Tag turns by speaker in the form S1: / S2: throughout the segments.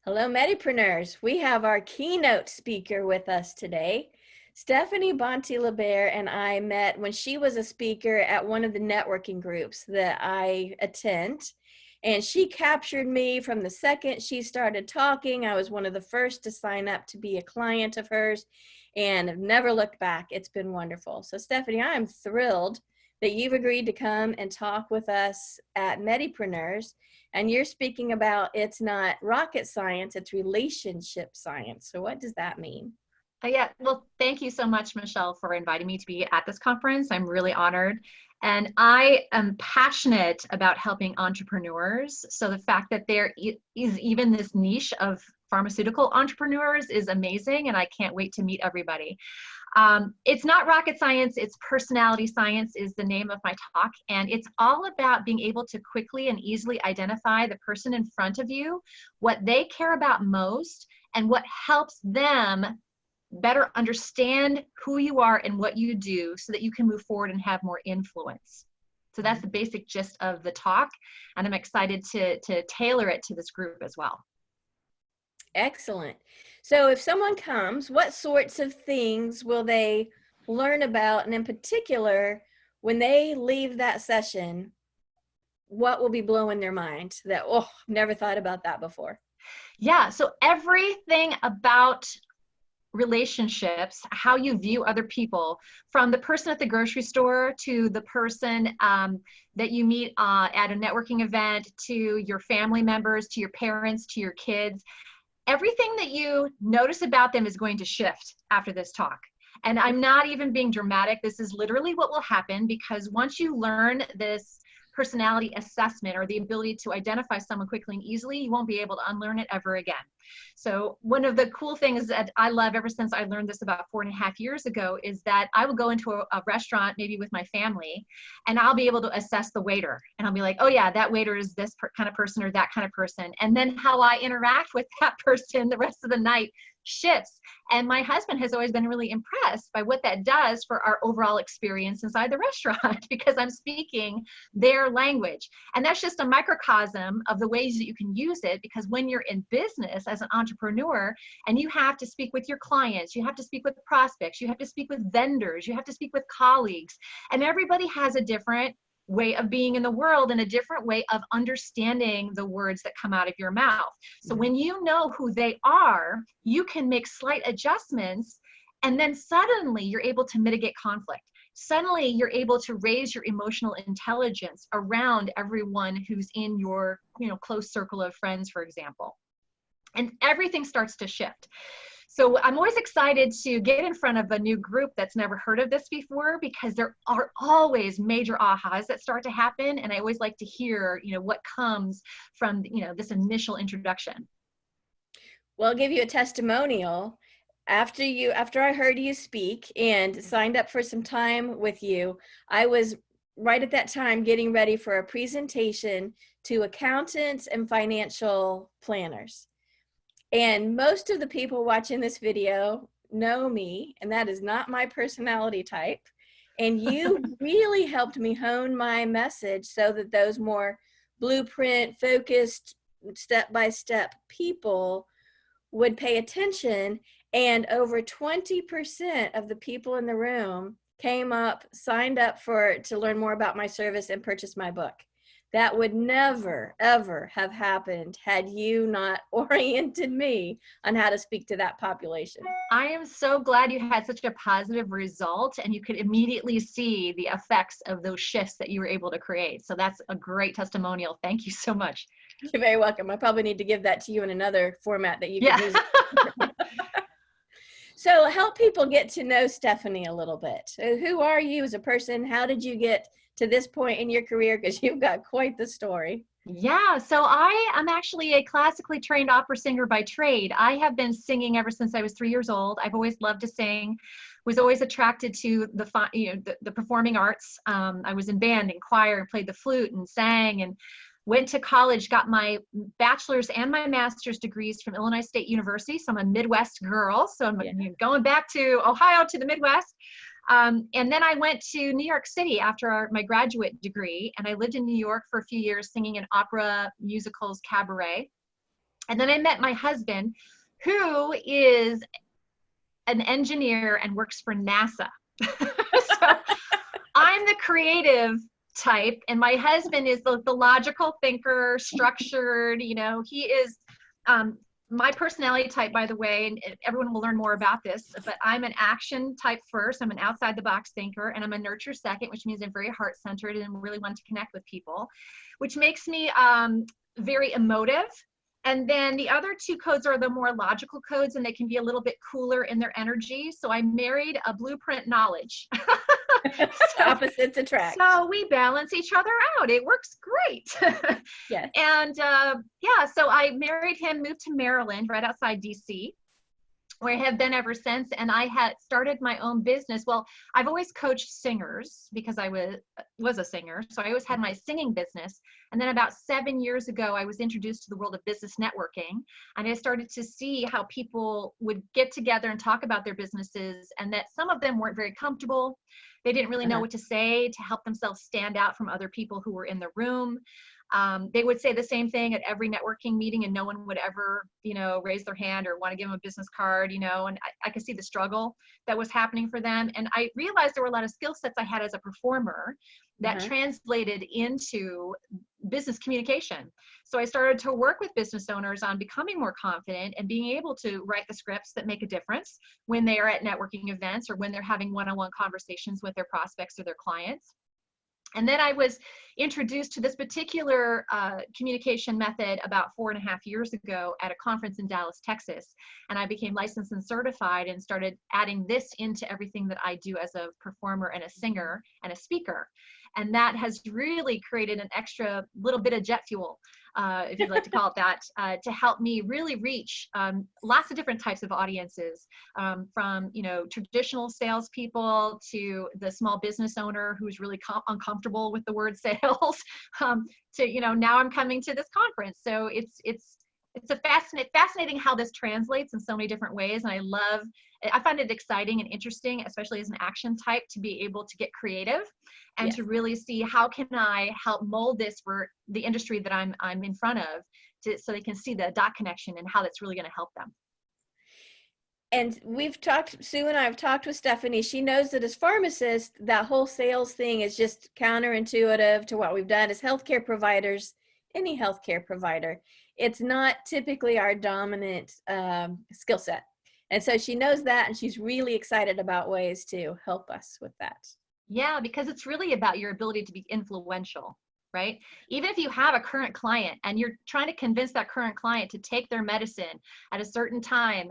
S1: Hello, Medipreneurs. We have our keynote speaker with us today. Stephanie Bonte-Lebair and I met when she was a speaker at one of the networking groups that I attend. And she captured me from the second she started talking. I was one of the first to sign up to be a client of hers and have never looked back. It's been wonderful. So Stephanie, I am thrilled that you've agreed to come and talk with us at Medipreneurs. And you're speaking about it's not rocket science, it's relationship science. So what does that mean?
S2: Yeah, well, thank you so much, Michelle, for inviting me to be at this conference. I'm really honored. And I am passionate about helping entrepreneurs. So the fact that there is even this niche of pharmaceutical entrepreneurs is amazing, and I can't wait to meet everybody. It's not rocket science, it's personality science is the name of my talk. And it's all about being able to quickly and easily identify the person in front of you, what they care about most, and what helps them better understand who you are and what you do so that you can move forward and have more influence. So that's the basic gist of the talk, and I'm excited to tailor it to this group as well.
S1: Excellent. So if someone comes, what sorts of things will they learn about? And in particular, when they leave that session, what will be blowing their mind that, oh, never thought about that before?
S2: Yeah, so everything about relationships, how you view other people, from the person at the grocery store to the person that you meet at a networking event, to your family members, to your parents, to your kids. Everything that you notice about them is going to shift after this talk. And I'm not even being dramatic. This is literally what will happen, because once you learn this personality assessment, or the ability to identify someone quickly and easily, you won't be able to unlearn it ever again. So one of the cool things that I love ever since I learned this about 4.5 years ago is that I will go into a restaurant, maybe with my family, and I'll be able to assess the waiter. And I'll be like, oh yeah, that waiter is this kind of person or that kind of person. And then how I interact with that person the rest of the night shifts. And my husband has always been really impressed by what that does for our overall experience inside the restaurant, because I'm speaking their language. And that's just a microcosm of the ways that you can use it, because when you're in business as an entrepreneur and you have to speak with your clients, you have to speak with prospects, you have to speak with vendors, you have to speak with colleagues, and everybody has a different way of being in the world and a different way of understanding the words that come out of your mouth. So when you know who they are, you can make slight adjustments, and then suddenly you're able to mitigate conflict. Suddenly you're able to raise your emotional intelligence around everyone who's in your, close circle of friends, for example. And everything starts to shift. So I'm always excited to get in front of a new group that's never heard of this before, because there are always major ahas that start to happen. And I always like to hear, what comes from, this initial introduction.
S1: Well, I'll give you a testimonial. After I heard you speak and signed up for some time with you, I was right at that time getting ready for a presentation to accountants and financial planners. And most of the people watching this video know me, and that is not my personality type. And you really helped me hone my message so that those more blueprint focused step-by-step people would pay attention. And over 20% of the people in the room came up, signed up to learn more about my service and purchase my book. That would never, ever have happened had you not oriented me on how to speak to that population.
S2: I am so glad you had such a positive result, and you could immediately see the effects of those shifts that you were able to create. So that's a great testimonial. Thank you so much.
S1: You're very welcome. I probably need to give that to you in another format that you can use. So help people get to know Stephanie a little bit. So who are you as a person? How did you get to this point in your career? Because you've got quite the story.
S2: Yeah, so I am actually a classically trained opera singer by trade. I have been singing ever since I was 3 years old. I've always loved to sing, was always attracted to the performing arts. I was in band and choir and played the flute and sang, and went to college, got my bachelor's and my master's degrees from Illinois State University. So I'm a Midwest girl. So I'm going back to Ohio, to the Midwest. And then I went to New York City after my graduate degree, and I lived in New York for a few years singing in opera, musicals, cabaret. And then I met my husband, who is an engineer and works for NASA. So I'm the creative type, and my husband is the logical thinker, structured. He is my personality type, by the way, and everyone will learn more about this, but I'm an action type first. I'm an outside the box thinker, and I'm a nurture second, which means I'm very heart centered and really want to connect with people, which makes me very emotive. And then the other two codes are the more logical codes, and they can be a little bit cooler in their energy. So I married a blueprint knowledge.
S1: Opposites attract.
S2: So we balance each other out. It works great.
S1: Yeah.
S2: And yeah, so I married him, moved to Maryland, right outside DC, where I have been ever since. And I had started my own business. Well, I've always coached singers because I was a singer. So I always had my singing business. And then about 7 years ago, I was introduced to the world of business networking. And I started to see how people would get together and talk about their businesses, and that some of them weren't very comfortable. They didn't really know what to say to help themselves stand out from other people who were in the room. They would say the same thing at every networking meeting, and no one would ever, raise their hand or want to give them a business card, and I could see the struggle that was happening for them. And I realized there were a lot of skill sets I had as a performer that translated into business communication. So I started to work with business owners on becoming more confident and being able to write the scripts that make a difference when they are at networking events or when they're having one-on-one conversations with their prospects or their clients. And then I was introduced to this particular communication method about 4.5 years ago at a conference in Dallas, Texas. And I became licensed and certified and started adding this into everything that I do as a performer and a singer and a speaker. And that has really created an extra little bit of jet fuel, if you'd like to call it that, to help me really reach lots of different types of audiences, from traditional salespeople to the small business owner who's really uncomfortable with the word sales, to now I'm coming to this conference. So it's a fascinating how this translates in so many different ways, and I find it exciting and interesting, especially as an action type, to be able to get creative and to really see how can I help mold this for the industry that I'm in front of, so they can see the dot connection and how that's really going to help them.
S1: And Sue and I have talked with Stephanie. She knows that as pharmacists, that whole sales thing is just counterintuitive to what we've done as healthcare providers, any healthcare provider. It's not typically our dominant skill set. And so she knows that, and she's really excited about ways to help us with that.
S2: Yeah, because it's really about your ability to be influential, right? Even if you have a current client and you're trying to convince that current client to take their medicine at a certain time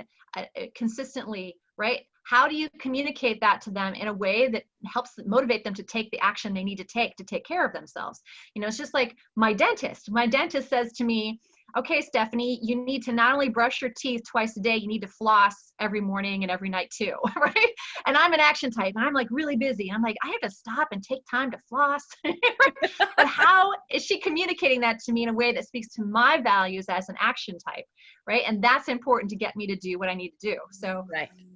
S2: consistently, right? How do you communicate that to them in a way that helps motivate them to take the action they need to take care of themselves? It's just like my dentist. My dentist says to me, okay, Stephanie, you need to not only brush your teeth twice a day, you need to floss every morning and every night too, right? And I'm an action type, and I'm like really busy. I'm like, I have to stop and take time to floss. But how is she communicating that to me in a way that speaks to my values as an action type, right? And that's important to get me to do what I need to do. So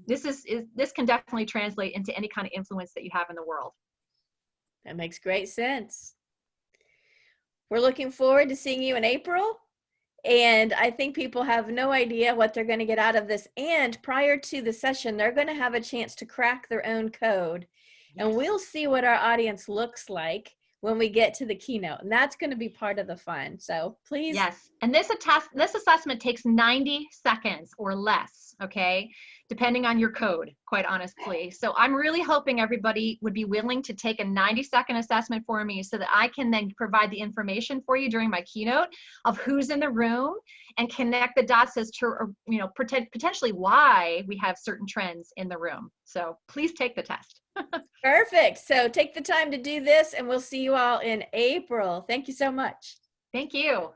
S2: this can definitely translate into any kind of influence that you have in the world.
S1: That makes great sense. We're looking forward to seeing you in April. And I think people have no idea what they're going to get out of this. And prior to the session, they're going to have a chance to crack their own code. Yes. And we'll see what our audience looks like when we get to the keynote. And that's going to be part of the fun. So please.
S2: Yes. And this assessment takes 90 seconds or less, okay? Depending on your code, quite honestly. So I'm really hoping everybody would be willing to take a 90-second assessment for me so that I can then provide the information for you during my keynote of who's in the room and connect the dots as to, potentially why we have certain trends in the room. So please take the test.
S1: Perfect. So take the time to do this, and we'll see you all in April. Thank you so much.
S2: Thank you.